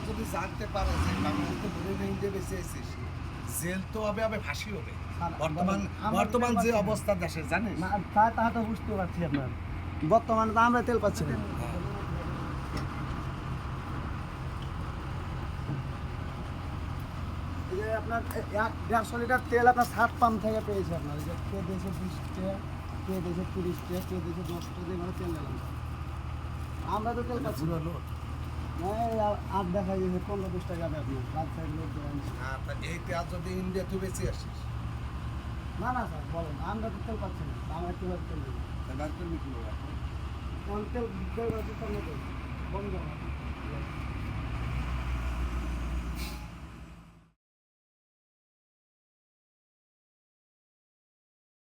যদি জানতে পারে যে বাংলাদেশ তো ধরে নিয়ে ইন্ডিয়া বেঁচে আছিস, জেল তো হবে, হবে ফাঁসি হবে। বর্তমান যে অবস্থা দেশে জানিস না, তা তো বুঝতে পারছি আপনার। বর্তমানে তো আমরা তেল পাচ্ছি না। এই যে আপনার 150 লিটার তেল আপনার 7 পাম্প থেকে পেয়েছে আপনার। এই যে কে দিয়েছে 20 টাকা, কে দিয়েছে 30 টাকা, কে দিয়েছে 10 টাকা দিয়ে মানে তেল নিলাম। আমরা তো তেল পাচ্ছি না। পুরো লোড। আর দেখা গেছে 15-20 টাকা যাবে আপনার রাত সাইড লোড দেওয়া নিচ্ছে। হ্যাঁ, তা এই তেল যদি ইন্ডিয়া তুই বেঁচে আসিস, না না স্যার বলেন, আমরা তো তেল পাচ্ছি না, আমরা কীভাবে তেল নেব? তাহলে আর করবি কি হবে? তেল তেল তেল পাচ্ছি, তেল নেব বন্ধ।